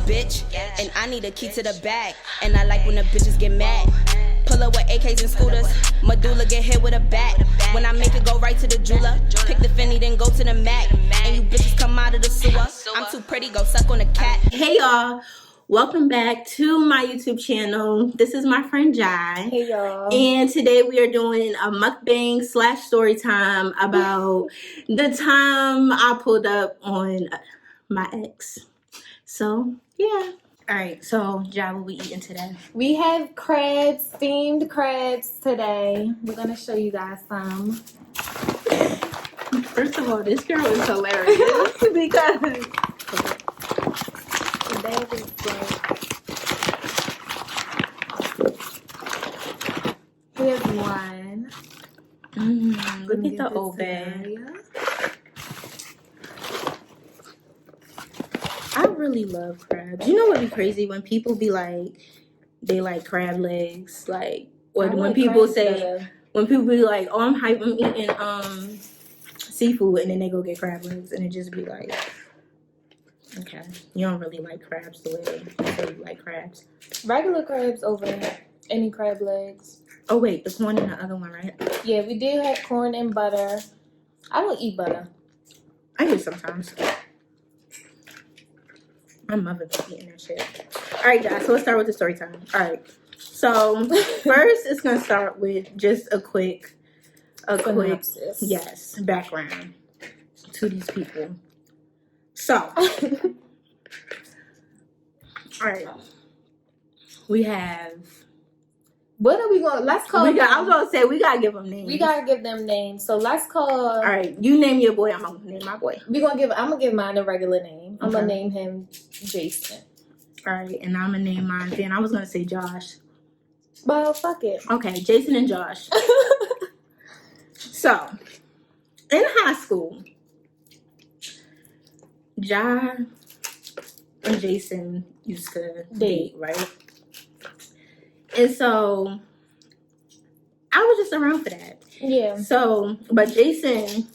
bitch. And I need a key to the bag. And I like when the bitches get mad. Pull up with AKs and scooters. Medulla get hit with a bat. When I make it go right to the jeweler. Pick the Fendi, then go to the Mac. And you bitches come out of the sewer. I'm too pretty, go suck on a cat. Hey y'all, welcome back to my YouTube channel. This is my friend Jai. Hey y'all. And today we are doing a mukbang / story time about the time I pulled up on my ex. So yeah. Alright, so Jai, what we eating today? We have crabs, steamed crabs today. We're gonna show you guys some. First of all, this girl is hilarious because The bag is black. Here's one. Look at the old bag. I really love crabs. You know what would be crazy? When people be like, they like crab legs. Like, or when people say, when people be like, oh, I'm hype, I'm eating seafood, and then they go get crab legs, and it just be like, okay, you don't really like crabs the way you say you like crabs. Regular crabs over any crab legs. Oh, wait, the corn and the other one, right? Yeah, we do have corn and butter. I don't eat butter. I do sometimes. My mother be eating that shit. All right, guys, so let's start with the story time. All right. So first, it's gonna start with just a quick, Synopsis. yes, background to these people. So, all right, we have. What are we going? Let's call. I was gonna say we gotta give them names. We gotta give them names. So let's call. All right, you name your boy. I'm gonna name my boy. I'm gonna give mine a regular name. I'm gonna name him Jason. All right, and I'm gonna name mine. Then I was gonna say Josh. Well, fuck it. Okay, Jason and Josh. So, in high school, Ja and Jason used to date, right? And so, I was just around for that. Yeah. So, but Jason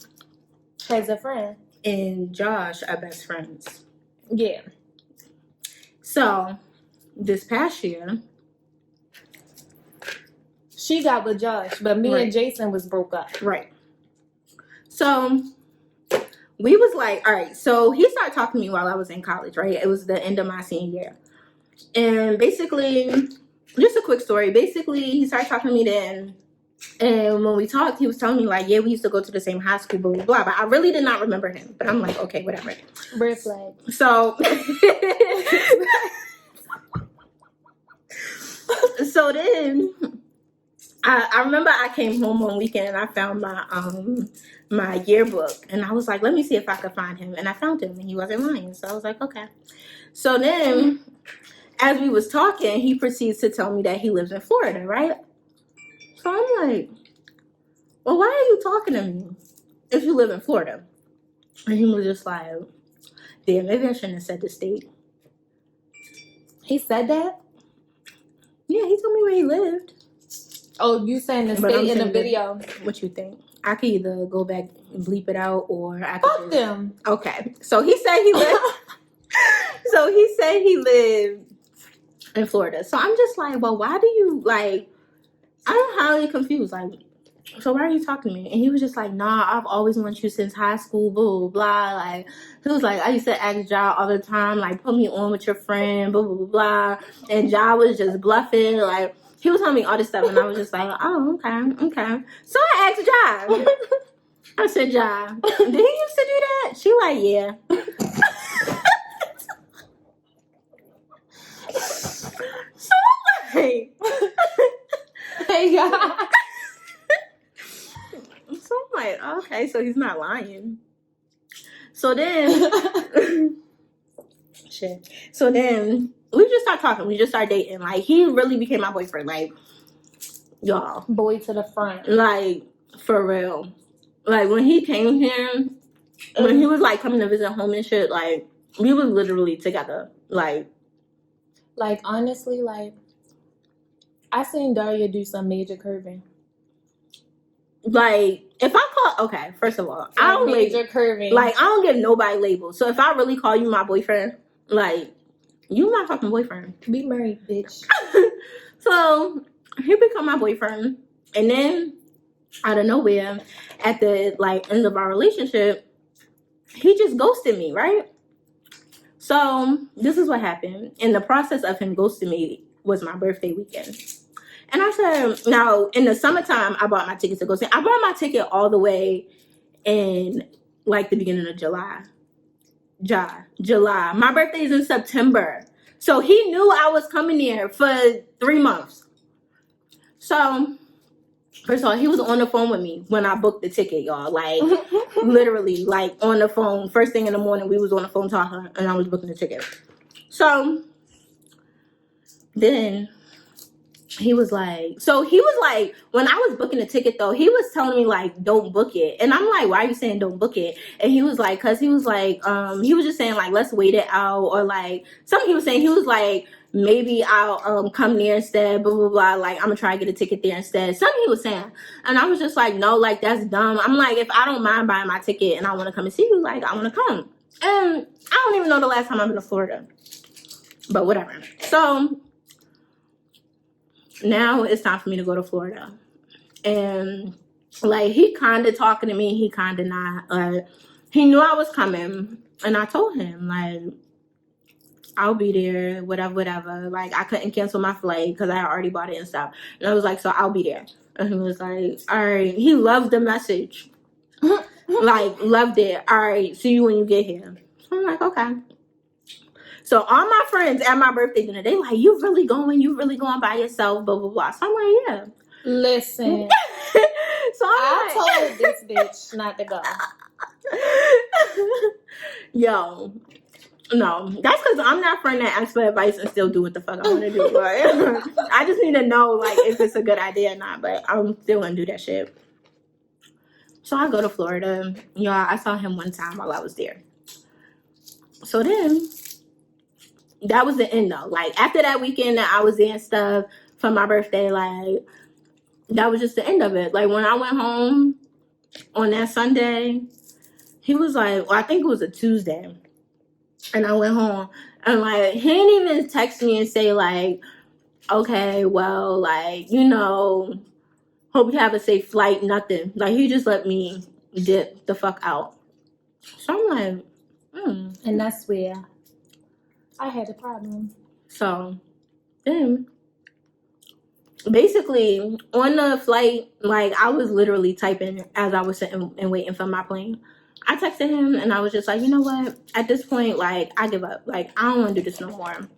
Has a friend. and Josh are best friends. Yeah. So, this past year, She got with Josh, but me and Jason was broke up. right. So, we was like, all right, so he started talking to me while I was in college, right? It was the end of my senior year. And basically, just a quick story. Basically, he started talking to me then. And when we talked, he was telling me, like, yeah, we used to go to the same high school, blah, blah, blah. But I really did not remember him. But I'm like, okay, whatever. Red flag. So, so then, I remember I came home one weekend and I found my yearbook. And I was like, let me see if I could find him. And I found him and he wasn't lying. So I was like, okay. So then, as we was talking, he proceeds to tell me that he lives in Florida, right? So I'm like, well, why are you talking to me if you live in Florida? And he was just like, damn, maybe I shouldn't have said the state. He said that? Yeah, he told me where he lived. Oh, you saying the But state I'm in the saying video? What you think? I could either go back and bleep it out, or I could Fuck them. Okay, so he said he lived. So he said he lived in Florida. So I'm just like, well, why do you like? I'm highly confused. Like, so why are you talking to me? And he was just like, nah, I've always wanted you since high school, blah, blah, blah. Like, he was like, I used to ask Ja all the time, like, put me on with your friend, blah, blah, blah, blah. And Ja was just bluffing. Like, he was telling me all this stuff. And I was just like, oh, okay. So I asked Ja. I said, Ja, did he used to do that? She like, yeah. So I'm like, Hey, God. so I'm like, okay, so he's not lying. So then, shit. So then we just started talking. We just started dating. Like, he really became my boyfriend. Like, y'all. Boy to the front. Like, for real. Like, when he came here, when he was, like, coming to visit home and shit, like, we were literally together. Like, honestly, like, I seen Daria do some major curving. Like, if I call, okay, first of all, I don't major curving. Like, I don't give nobody labels. So if I really call you my boyfriend, like, You my fucking boyfriend. Be married, bitch. So he become my boyfriend, and then out of nowhere, at the like end of our relationship, he just ghosted me, right? So this is what happened. In the process of him ghosting me was my birthday weekend. And I said, now in the summertime, I bought my ticket to go see. I bought my ticket all the way in like the beginning of July. July. My birthday is in September. So he knew I was coming there for 3 months. So first of all, he was on the phone with me when I booked the ticket, y'all. Like, literally, like, on the phone. First thing in the morning, we was on the phone talking, and I was booking the ticket. So, then, he was like, when I was booking the ticket, though, he was telling me, like, don't book it. And I'm like, why are you saying don't book it? And he was like, because he was like, he was just saying, like, let's wait it out. Or, like, something he was saying, he was like, maybe I'll come there instead, blah, blah, blah. Like, I'm going to try to get a ticket there instead. Something he was saying. And I was just like, no, like, that's dumb. I'm like, if I don't mind buying my ticket and I want to come and see you, like, I want to come. And I don't even know the last time I've been to Florida. But whatever. So now it's time for me to go to Florida. And, like, he kind of talking to me. He kind of not. He knew I was coming. And I told him, like, I'll be there, whatever. Like, I couldn't cancel my flight because I had already bought it and stuff. And I was like, so I'll be there. And he was like, all right. He loved the message. Like, loved it. All right, see you when you get here. So I'm like, okay. So all my friends at my birthday dinner, they like, you really going by yourself, blah, blah, blah. So I'm like, yeah. Listen. So I told this bitch not to go. Yo. No, that's because I'm that friend that asks for advice and still do what the fuck I want to do. Like, I just need to know, like, if it's a good idea or not. But I'm still gonna do that shit. So I go to Florida. Y'all, I saw him one time while I was there. So then, that was the end though. Like, after that weekend that I was there and stuff for my birthday, like, that was just the end of it. Like, when I went home on that Sunday, he was like, well, I think it was a Tuesday. And I went home and, like, he didn't even text me and say, like, okay, well, like, you know, hope you have a safe flight, nothing. Like, he just let me dip the fuck out. So I'm like, And that's where I had a problem. So then, basically, on the flight, like, I was literally typing as I was sitting and waiting for my plane. I texted him and I was just like, you know what? At this point, like, I give up. Like, I don't want to do this no more.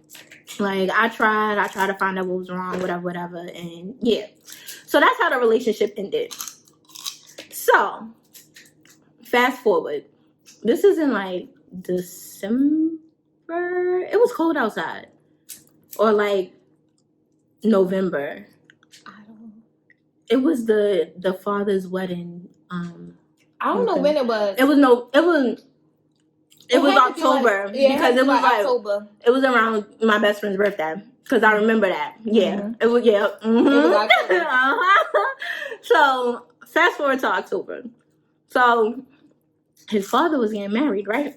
Like, I tried to find out what was wrong, whatever. And yeah. So that's how the relationship ended. So, fast forward. This is in, like, December. It was cold outside. Or, like, November. It was the father's wedding. I don't know when it was. It was October, because it was like October. It was around my best friend's birthday, because I remember that. Yeah, Mm-hmm. it was. Yeah, mm-hmm. It was October. So fast forward to October. So his father was getting married, right?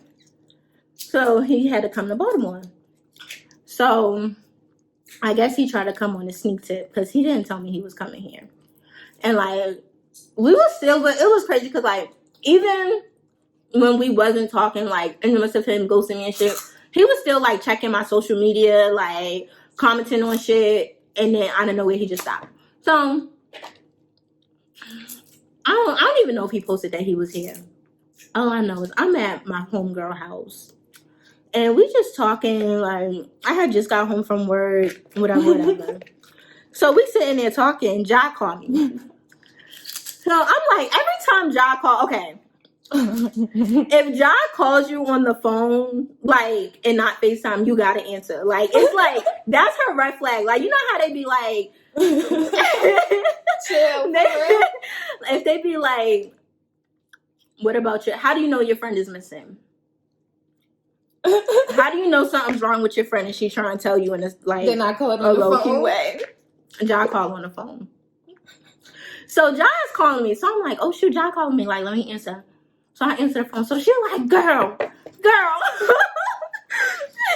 So he had to come to Baltimore. So I guess he tried to come on a sneak tip because he didn't tell me he was coming here, and like. We were still, but it was crazy because, like, even when we wasn't talking, like, in the midst of him ghosting me and shit, he was still, like, checking my social media, like, commenting on shit, and then out of nowhere, he just stopped. So, I don't even know if he posted that he was here. All I know is I'm at my homegirl house, and we just talking, like, I had just got home from work, whatever. So, we sitting there talking, Ja called me. So I'm like, every time Ja calls, okay, if Ja calls you on the phone, like, and not FaceTime, you gotta answer. Like, it's like, that's her red flag. Like, you know how they be like, Chill. If they be like, what about you? How do you know your friend is missing? How do you know something's wrong with your friend and she's trying to tell you in this, like, Then I called a on the low-key phone. way? Ja called on the phone. So Ja is calling me. So I'm like, oh shoot, Ja calling me. Like, let me answer. So I answer the phone. So she like, girl.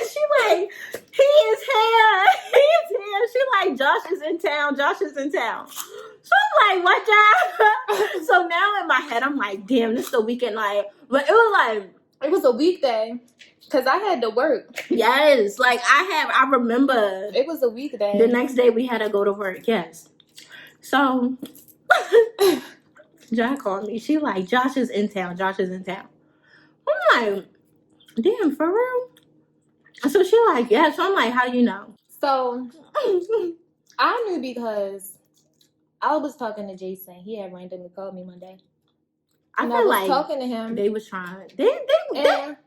She like, He's here. She like, Josh is in town. Josh is in town. So I'm like, what, y'all? So now in my head, I'm like, damn, this is the weekend. Like, but it was a weekday. Because I had to work. Yes. Like, I remember. It was a weekday. The next day, we had to go to work. Yes. So, Josh called me. She like, Josh is in town. Josh is in town. I'm like, damn, for real? So she like, yeah. So I'm like, how you know? So, I knew because I was talking to Jason. He had randomly called me one day. I was like talking to him. They was trying. And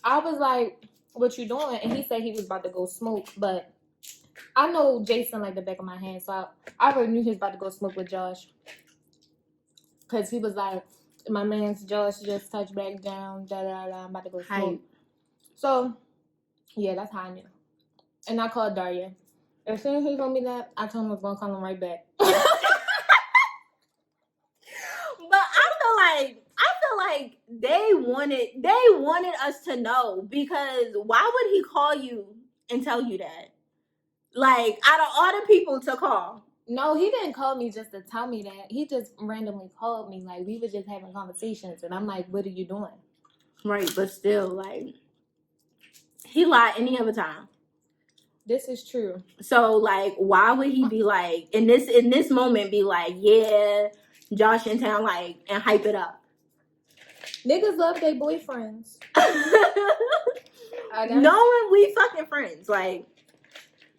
I was like, what you doing? And he said he was about to go smoke. But I know Jason like the back of my hand. So I already knew he was about to go smoke with Josh. Because he was like, my man's Josh just touched back down. I'm about to go smoke. So, yeah, that's how I knew. And I called Daria. As soon as he told me that, I told him I was going to call him right back. But I feel like they wanted us to know, because why would he call you and tell you that? Like, out of all the people to call. No, he didn't call me just to tell me that. He just randomly called me. Like, we were just having conversations. And I'm like, what are you doing? Right, but still, like, he lied any other time. This is true. So, like, why would he be like, in this moment, be like, yeah, Josh in town, like, and hype it up? Niggas love their boyfriends. Knowing we fucking friends, like,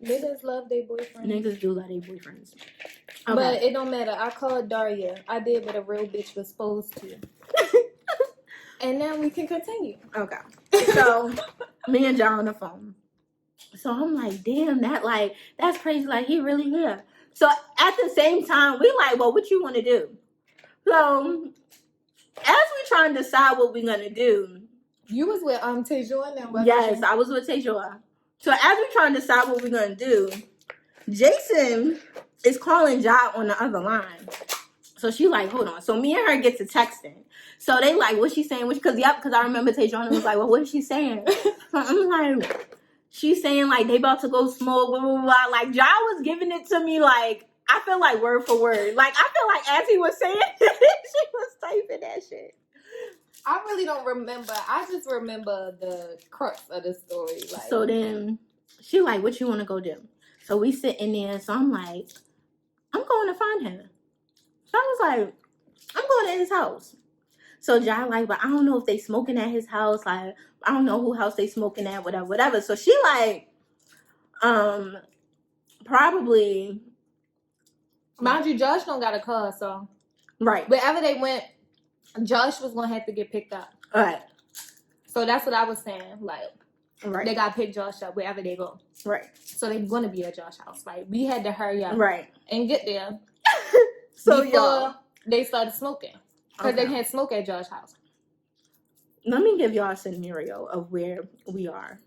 niggas love their boyfriends. Niggas do love their boyfriends. Okay. But it don't matter. I called Daria. I did what a real bitch was supposed to. And now we can continue. Okay. So, me and John on the phone. So I'm like, damn, that's crazy. Like, he really here. So at the same time, we like, well, what you want to do? So as we trying to decide what we're gonna do. You was with Tejoa and what? Yes, I was with Tejoa. So as we trying to decide what we're gonna do, Jason is calling Ja on the other line. So she like, hold on. So me and her get to texting. So they like, what's she saying? Because I remember Tejoa was like, well, what is she saying? So I'm like, she's saying like they about to go smoke, blah, blah, blah. Like, Ja was giving it to me like, I feel like word for word. Like, I feel like as he was saying it, she was typing that shit. I really don't remember. I just remember the crux of the story. Like, so then she like, what you want to go do? So we sit in there. So I'm like, I'm going to find him. So I was like, I'm going to his house. So Ja like, but I don't know if they smoking at his house. Like, I don't know who house they smoking at, whatever. So she like, probably. Mind you, Josh don't got a car, so. Right. Wherever they went, Josh was going to have to get picked up. All right. So that's what I was saying. Like, right. They got to pick Josh up wherever they go. Right. So they're going to be at Josh's house. Like, we had to hurry up. Right. And get there. So, before y'all. they started smoking. Because they had smoke at Josh's house. Let me give y'all a scenario of where we are.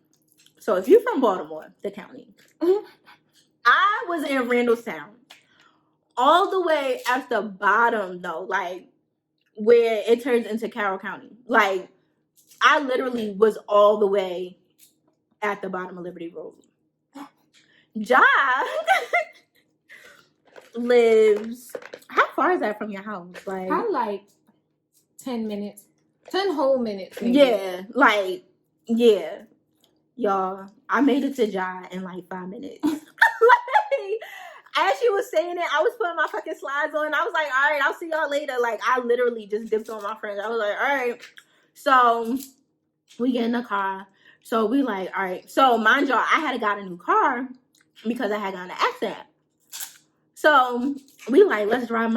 So if you're from Baltimore, the county, I was in Randallstown. All the way at the bottom, though, like, where it turns into Carroll County. Like, I literally was all the way at the bottom of Liberty Road. Ja lives... How far is that from your house? Like, I'm like 10 minutes. 10 whole minutes. Maybe. Yeah, like, yeah. Y'all, I made it to Ja in like 5 minutes. Like, as she was saying it, I was putting my fucking slides on. I was like, all right, I'll see y'all later. Like, I literally just dipped on my friends. I was like, all right. So, we get in the car. So, we like, all right. So, mind y'all, I had got a new car because I had gotten an accident. So, we like, let's drive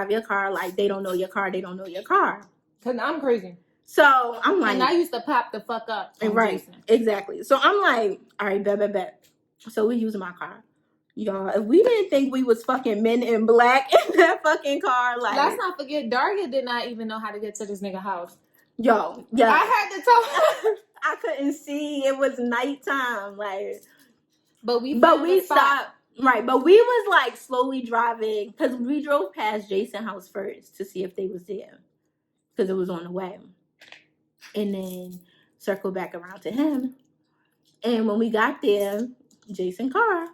your car. Like, they don't know your car. They don't know your car. Because I'm crazy. So, I'm like... And I used to pop the fuck up. Right, Jason. exactly. So, I'm like, all right, bet. So, we using my car. Y'all, if we didn't think we was fucking men in black in that fucking car, like... Let's not forget, Daria did not even know how to get to this nigga house. Yo, yeah. I had to tell her. I couldn't see. It was nighttime, like... But we stopped. Right, but we was, like, slowly driving, because we drove past Jason's house first to see if they was there, because it was on the way. And then circled back around to him. And when we got there, Jason's car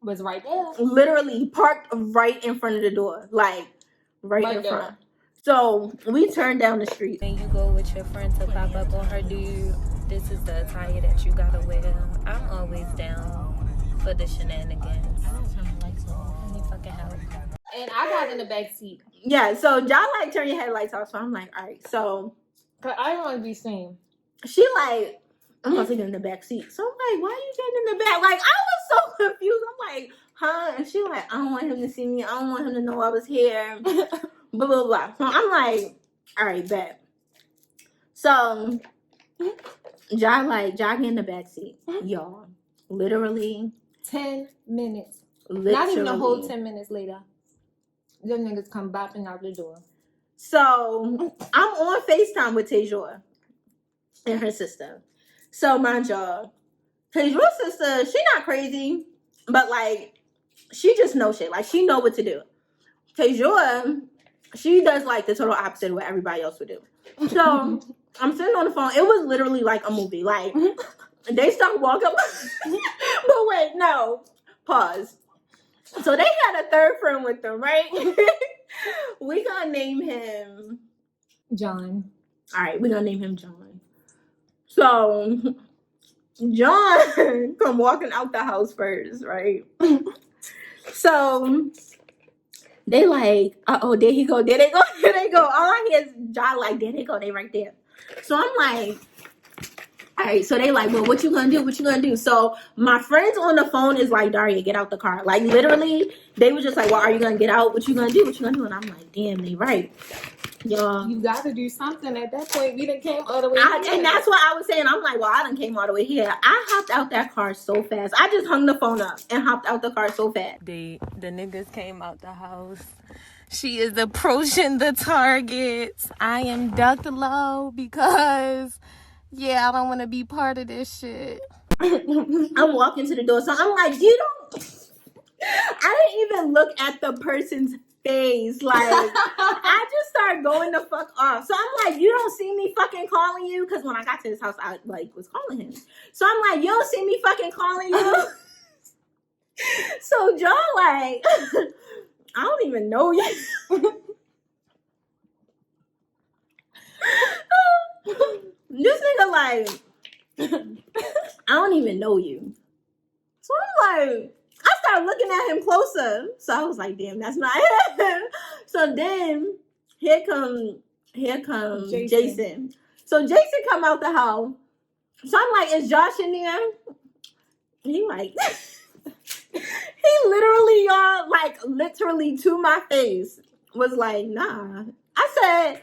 was right there. literally parked right in front of the door. Like, right in there. front. So, we turned down the street. When you go with your friend to pop up on her dude, this is the attire that you gotta wear. I'm always down for the shenanigans. Any fucking help. And I got in the back seat. Yeah, so y'all like turn your headlights off. So I'm like, all right. So Cause I don't want to be seen. she like, I'm about to get in the back seat. So I'm like, why are you getting in the back? Like, I was so confused. I'm like, huh? And she like, I don't want him to see me. I don't want him to know I was here. Blah, blah, blah. So I'm like, all right, bet. So y'all get in the back seat. Y'all, literally 10 minutes. literally. Not even a whole 10 minutes later. Them niggas come bopping out the door. So I'm on FaceTime with Tajor and her sister. So mind y'all, Tajor's sister, she not crazy, but like she just knows shit. Like she know what to do. Tajor, she does like the total opposite of what everybody else would do. So I'm sitting on the phone. It was literally like a movie. Like they start walking. But wait, no. Pause. So they had a third friend with them, right? We gonna name him John. All right, we're gonna name him John. So John come walking out the house first, right? So they like, uh-oh, there he go, there they go, there they go. All I hear is John like, there they go, they right there. So I'm like, all right, so they like, well, what you gonna do? What you gonna do? So my friends on the phone is like, Daria, get out the car. Like literally, they were just like, well, are you gonna get out? What you gonna do? What you gonna do? And I'm like, damn, they right. Y'all. You gotta do something at that point. We done came all the way here. And that's what I was saying. I'm like, well, I done came all the way here. I hopped out that car so fast. I just hung the phone up and hopped out the car so fast. The niggas came out the house. She is approaching the targets. I am ducked low because, yeah, I don't want to be part of this shit. I'm walking to the door. So I'm like, you don't... I didn't even look at the person's face. Like, I just started going the fuck off. So I'm like, you don't see me fucking calling you? Because when I got to his house, I, like, was calling him. So I'm like, you don't see me fucking calling you? So John, like... I don't even know you. This nigga like, I don't even know you. So I'm like, I started looking at him closer. So I was like, damn, that's not him. So then here come Jason. So Jason come out the house. So I'm like, is Josh in there? He like... He literally, y'all, like, literally to my face was like, nah. I said,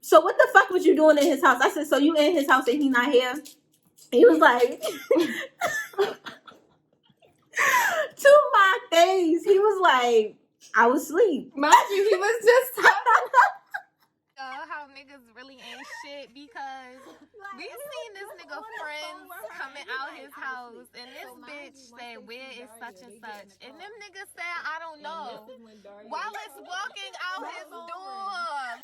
so what the fuck was you doing in his house? I said, so you in his house and he not here? He was like, to my face. He was like, I was asleep. Mind you, he was just talking. How niggas really ain't shit because we seen this nigga friends coming out his house and this bitch said, where is such and such? And them niggas said, I don't know. While it's walking out his door.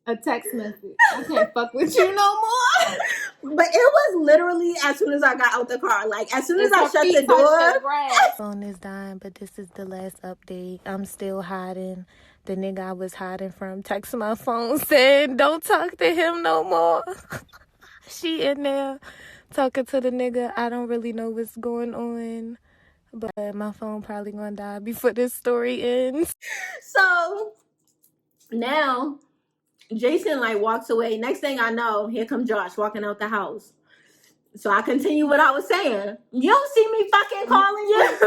A text message. I can't fuck with you no more. But it was literally as soon as I got out the car. Like, as soon as I shut the door. Phone is dying, but this is the last update. I'm still hiding. The nigga I was hiding from texted my phone saying, don't talk to him no more. She in there talking to the nigga. I don't really know what's going on. But my phone probably gonna die before this story ends. So, now, Jason, like, walks away. Next thing I know, here comes Josh walking out the house. So I continue what I was saying. You don't see me fucking calling you.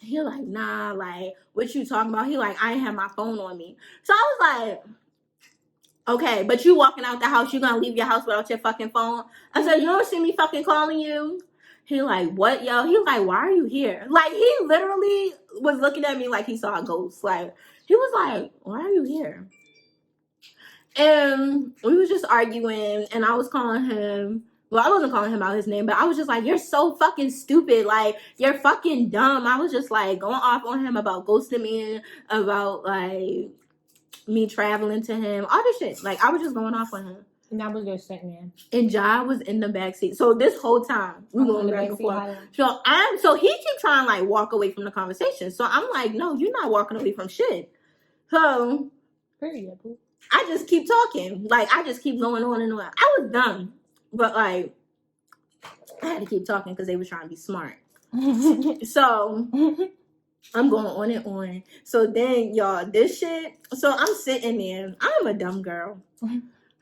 He like, nah, like, what you talking about? He like, I ain't have my phone on me. So I was like, okay, but you walking out the house, you gonna leave your house without your fucking phone? I said, you don't see me fucking calling you? He like, what, yo? He like, why are you here? Like, he literally was looking at me like he saw a ghost. Like, he was like, why are you here? And we was just arguing, and I was calling him. Well, I wasn't calling him out his name, but I was just like, you're so fucking stupid. Like, you're fucking dumb. I was just, like, going off on him about ghosting me, about, like, me traveling to him. All this shit. Like, I was just going off on him. And I was just sitting there. And Ja was in the backseat. So this whole time, we going back and forth. So he keep trying to like walk away from the conversation. So I'm like, no, you're not walking away from shit. So Period. I just keep talking. Like, I just keep going on and on. I was dumb. But like, I had to keep talking because they were trying to be smart. So I'm going on and on. So then, y'all, this shit. So I'm sitting there. I'm a dumb girl.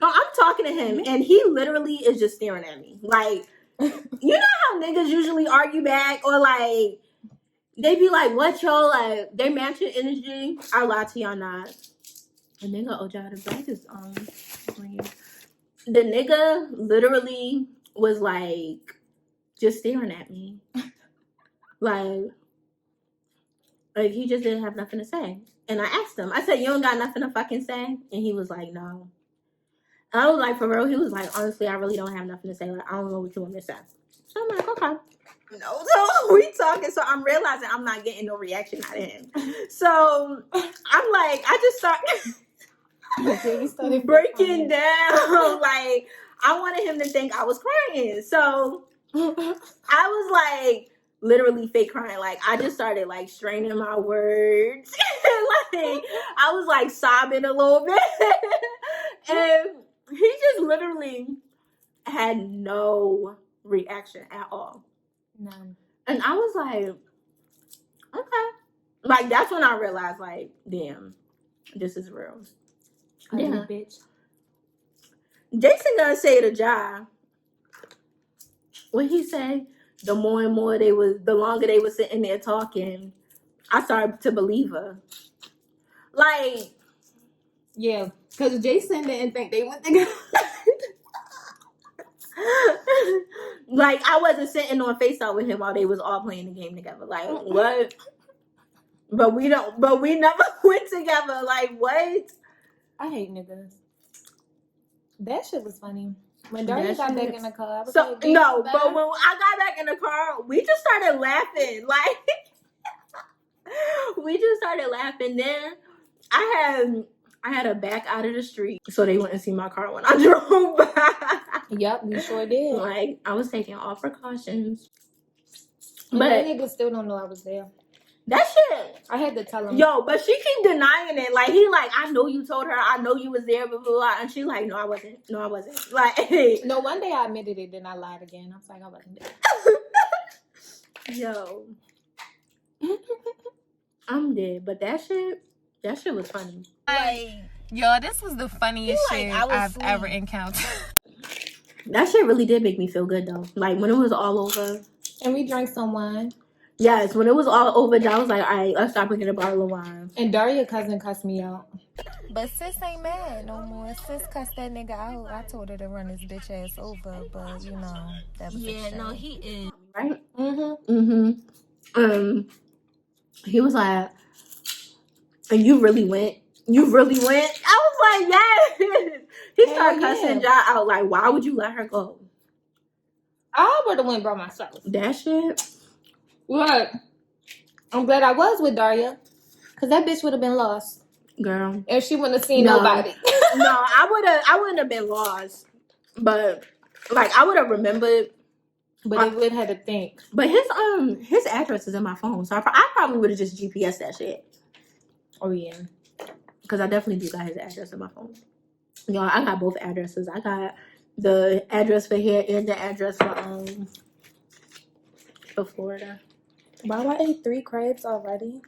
No, I'm talking to him, and he literally is just staring at me. Like, you know how niggas usually argue back, or like they be like, "What yo?" Like they match your energy. I lie to y'all not. The nigga, the back is green. The nigga literally was like just staring at me, like he just didn't have nothing to say. And I asked him. I said, "You don't got nothing to fucking say?" And he was like, "No." And I was like, for real? He was like, honestly, I really don't have nothing to say. Like, I don't know what you want me to say. So I'm like, okay. No, so we talking. So I'm realizing I'm not getting no reaction out of him. So I'm like, I just started breaking down. Like, I wanted him to think I was crying. So I was like, literally fake crying. Like, I just started like straining my words. Like, I was like sobbing a little bit. And he just literally had no reaction at all. None. And I was like, okay. Like, that's when I realized, like, damn, this is real. Yeah. Bitch. Jason gonna say to Ja, what he say? The more and more the longer they were sitting there talking, I started to believe her. Like, yeah, because Jason didn't think they went together. Like, I wasn't sitting on FaceTime with him while they was all playing the game together. Like, what? But we never went together. Like, what? I hate niggas. That shit was funny. When Daria got back in the car, I was but when I got back in the car, we just started laughing. Like, we just started laughing. Then I had to back out of the street so they wouldn't see my car when I drove by. Yep, we sure did. Like, I was taking all precautions. But niggas still don't know I was there. That shit. I had to tell him. Yo, but she keep denying it. Like, he like, I know you told her. I know you was there, blah, blah, blah. And she like, no, I wasn't. No, I wasn't. Like, hey. No, one day I admitted it, then I lied again. I was like, I wasn't there. Yo. I'm dead. But that shit was funny. Like, yo, this was the funniest shit I've ever encountered. That shit really did make me feel good, though. Like, when it was all over. And we drank some wine. Yes, when it was all over, I was like, all right, let's stop drinking a bottle of wine. And Daria's cousin cussed me out. But sis ain't mad no more. Sis cussed that nigga out. I told her to run his bitch ass over, but, you know, that was he is. Right? Mm-hmm. He was like, and you really went? You really went? I was like, yes. He started cussing Ja out, like, why would you let her go? I would have went by myself. That shit? What? I'm glad I was with Daria. Because that bitch would have been lost. Girl. If she wouldn't have seen nobody. No, I wouldn't have been lost. But, like, I would have remembered. But they would have to think. But his address is in my phone. So I probably would have just GPS that shit. Oh, yeah. Because I definitely do got his address in my phone. Y'all, I got both addresses. I got the address for here and the address for Florida. Wow, I ate 3 crabs already.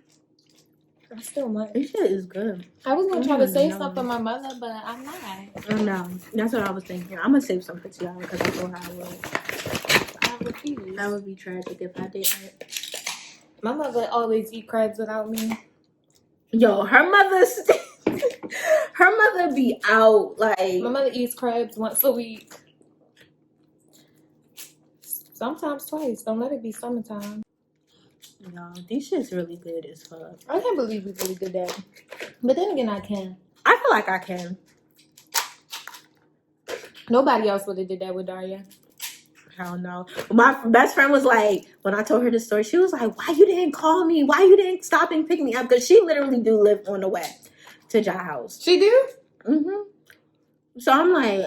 I still might. This shit is good. I was going to try to save some for my mother, but I'm not. No, that's what I was thinking. I'm going to save some for y'all because I told her I would. I refuse. That would be tragic if I didn't. My mother always eat crabs without me. Yo, her mother be out, like... My mother eats crabs once a week. Sometimes twice. Don't let it be summertime. No, this shit's really good as fuck. I can't believe we really did that. But then again, I can. I feel like I can. Nobody else would have did that with Daria. I don't know. My best friend was like, when I told her this story, she was like, why you didn't call me? Why you didn't stop and pick me up? Because she literally do live on the way to Ja house. She do? Mm-hmm. So I'm like,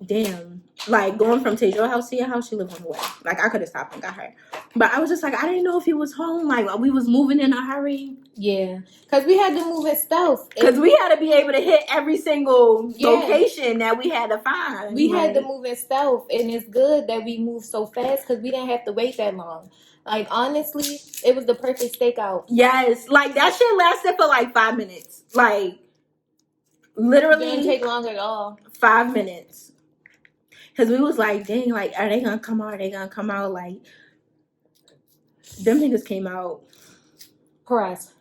damn. Like, going from Tajo's house to your house, she lived on the way. Like, I could have stopped and got her. But I was just like, I didn't know if he was home. Like, we was moving in a hurry. Yeah, because we had to move in stealth. Because we had to be able to hit every single location that we had to find. We had to move in stealth, and it's good that we moved so fast because we didn't have to wait that long. Like, honestly, it was the perfect stakeout. Yes, like, that shit lasted for like 5 minutes. Like, literally. Didn't take long at all. 5 minutes. Because we was like, dang, like, are they gonna come out? Are they gonna come out? Like, them niggas came out. Correct.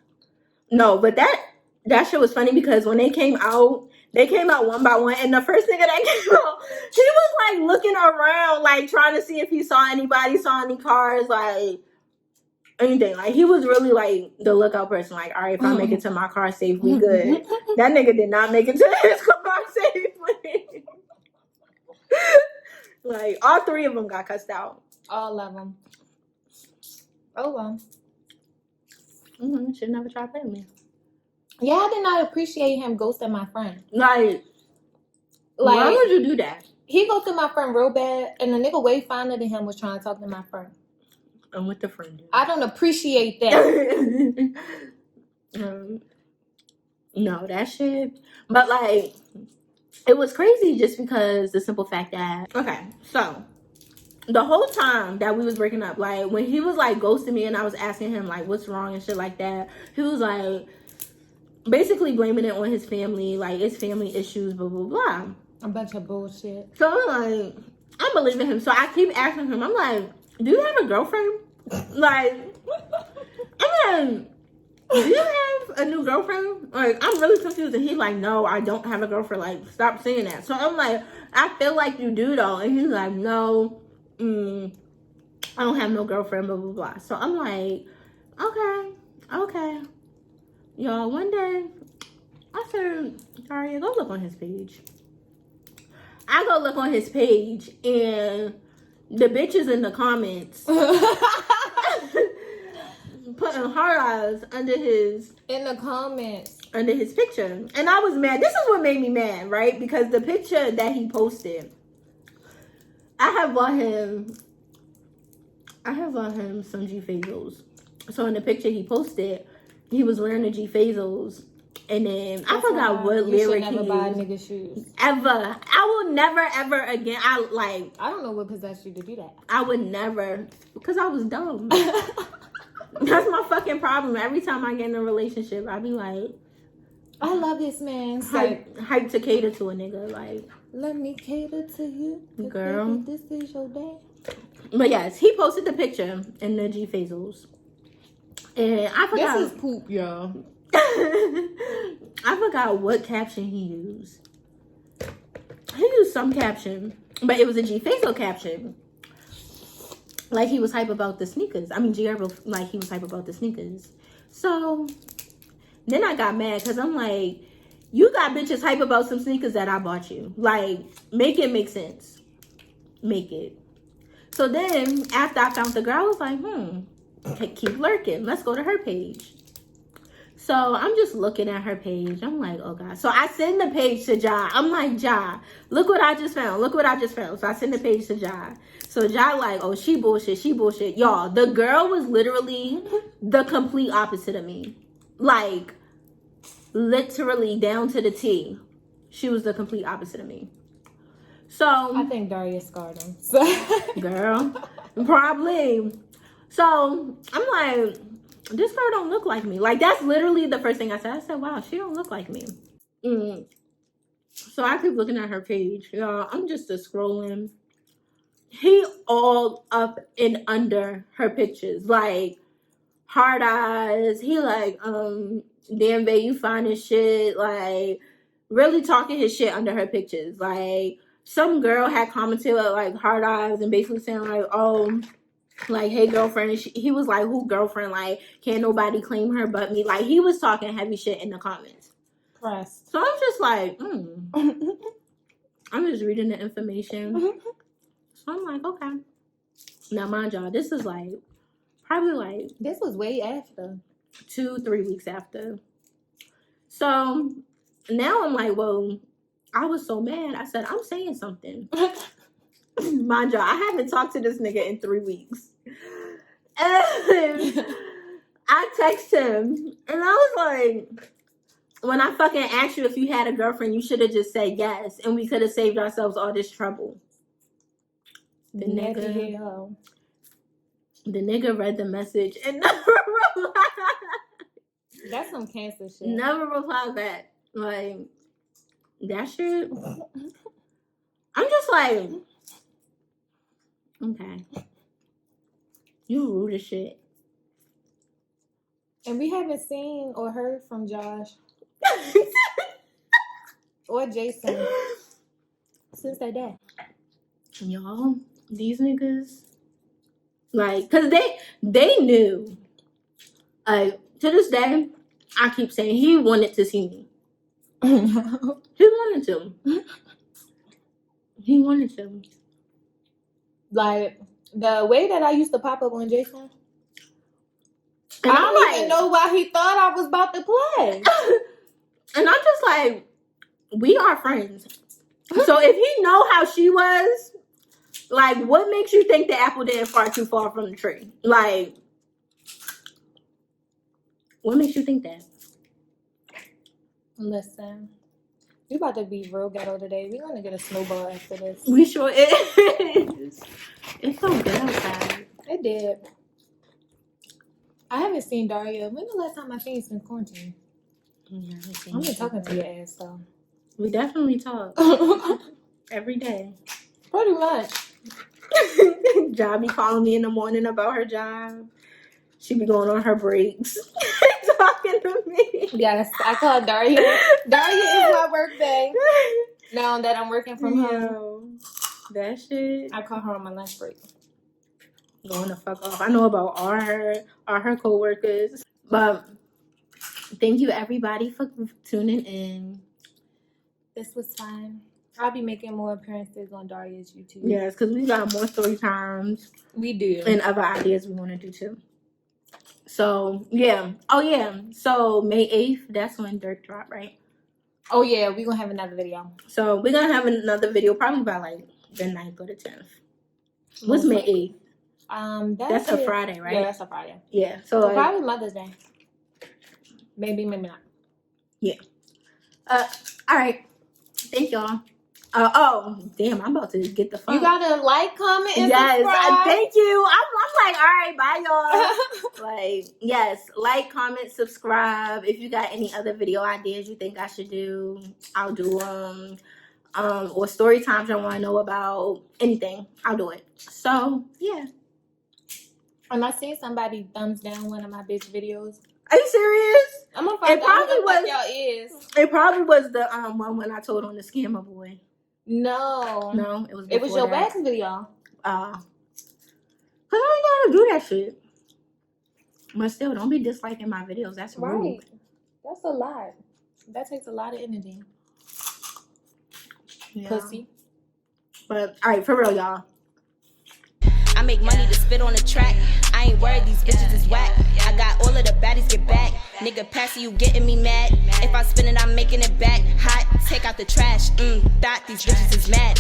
No, but that shit was funny because when they came out one by one, and the first nigga that came out, he was like looking around, like trying to see if he saw anybody, saw any cars, like anything. Like, he was really like the lookout person. Like, all right, if I make it to my car safe, we good. That nigga did not make it to his car safely. Like, all 3 of them got cussed out. All of them. Oh, well. Should never try to play with me. Yeah, I did not appreciate him ghosting my friend. Like, why would you do that? He ghosted my friend real bad, and the nigga way finer than him was trying to talk to my friend. And what the friend do? I don't appreciate that. No, that shit. But, like, it was crazy just because the simple fact that, okay, so the whole time that we was breaking up, like, when he was like ghosting me and I was asking him like what's wrong and shit like that, he was like basically blaming it on his family, like it's family issues, blah blah blah. A bunch of bullshit. So I'm like, I'm believing him. So I keep asking him, I'm like, do you have a girlfriend? Like, I'm like, do you have a new girlfriend? Like, I'm really confused. And he's like, no, I don't have a girlfriend. Like, stop saying that. So I'm like, I feel like you do though. And he's like, no, I don't have no girlfriend, blah, blah, blah. So I'm like, okay. Y'all, one day, I said, Daria, go look on his page. I go look on his page, and the bitches in the comments putting heart eyes under his picture. And I was mad. This is what made me mad, right? Because the picture that he posted, I have bought him some G Fazos. So in the picture he posted, he was wearing the G Fazos. And then I forgot what lyric he used. Buy nigga shoes. Ever. I will never, ever again. I don't know what possessed you to do that. I would never. Because I was dumb. That's my fucking problem. Every time I get in a relationship, I be like, I love this man. Hype to cater to a nigga. Like, let me cater to you. Girl. This is your day. But yes, he posted the picture in the G Fazos. And I forgot. This is poop, y'all. I forgot what caption he used. He used some caption, but it was a G Fazo caption. Like he was hype about the sneakers. I mean, G Herbo, like he was hype about the sneakers. So then I got mad because I'm like, you got bitches hype about some sneakers that I bought you. Like, make it make sense. Make it. So then after I found the girl, I was like, keep lurking. Let's go to her page. So I'm just looking at her page. I'm like, oh God. So I send the page to Ja. I'm like, Ja, look what I just found. Look what I just found. So I send the page to Ja. So Ja like, oh, she bullshit. Y'all, the girl was literally the complete opposite of me. Like, literally down to the T. She was the complete opposite of me. So I think Daria scarred him. Girl, probably. So I'm like, this girl don't look like me. Like, that's literally the first thing I said. I said, wow, she don't look like me. So I keep looking at her page. Y'all, I'm just scrolling. He all up and under her pictures. Like, hard eyes. He like, damn babe, you fine as shit. Like, really talking his shit under her pictures. Like, some girl had commented like hard eyes and basically saying like, oh, like, hey girlfriend. And he was like, who girlfriend? Like, can't nobody claim her but me. Like, he was talking heavy shit in the comments. Press. So I'm just like, I'm just reading the information. So I'm like, okay. Now mind y'all, this is like probably like this was way after 2-3 weeks after. So now I'm like, well, I was so mad. I said, I'm saying something. Mind you, I haven't talked to this nigga in 3 weeks. And I text him, and I was like, when I fucking asked you if you had a girlfriend, you should have just said yes, and we could have saved ourselves all this trouble. The nigga read the message and never replied. That's some cancer shit. Never replied back. Like, that shit. I'm just like, okay. You rude as shit. And we haven't seen or heard from Josh or Jason since that day. Y'all, these niggas, like, cause they knew. Like, to this day, I keep saying he wanted to see me. He wanted to. He wanted to. Like, the way that I used to pop up on Jason, And I I'm don't like, even know why he thought I was about to play. And I'm just like, we are friends. So if he know how she was, like, what makes you think the apple didn't fall too far from the tree? Like, what makes you think that? Listen, we about to be real ghetto today. We're gonna get a snowball after this. We sure is. It's so good outside. It did. I haven't seen Daria. When the last time I seen you since quarantine? Yeah, I'm been talking to your ass, so. We definitely talk every day. Pretty much. Job be calling me in the morning about her job. She be going on her breaks, talking to me. Yes, I call Daria. Daria is my work day. Now that I'm working from home, Yo, that shit. I call her on my lunch break. Going the fuck off. I know about all her co-workers. But thank you everybody for tuning in. This was fun. I'll be making more appearances on Daria's YouTube. Yes, because we got more story times. We do. And other ideas we want to do too. So, yeah. Oh, yeah. So, May 8th, that's when Dirk drop, right? Oh, yeah. We're going to have another video. So, we're going to have another video probably by, like, the 9th or the 10th. What's May 8th? That's a Friday, right? Yeah, that's a Friday. Yeah. So, like, probably Mother's Day. Maybe, maybe not. Yeah. All right. Thank y'all. Oh, damn, I'm about to get the phone. You gotta like, comment, and yes, subscribe. Thank you. I'm like, all right, bye, y'all. Like, yes, like, comment, subscribe. If you got any other video ideas you think I should do, I'll do them. Or story times you want to know about, anything, I'll do it. So, yeah. And I seen somebody thumbs down one of my bitch videos. Are you serious? I'm gonna find out what y'all is. It probably was the one when I told on the scammer boy. No, it was. It was your wax video. Cause I don't know how to do that shit. But still, don't be disliking my videos. That's rude. Right. That's a lot. That takes a lot of energy. Yeah. Pussy. But all right, for real, y'all. I make money to spit on the track. I ain't worried, these bitches is whack. I got all of the baddies get back. Nigga, passing you getting me mad. If I spin it, I'm making it back. Hot, take out the trash. Thought these bitches is mad.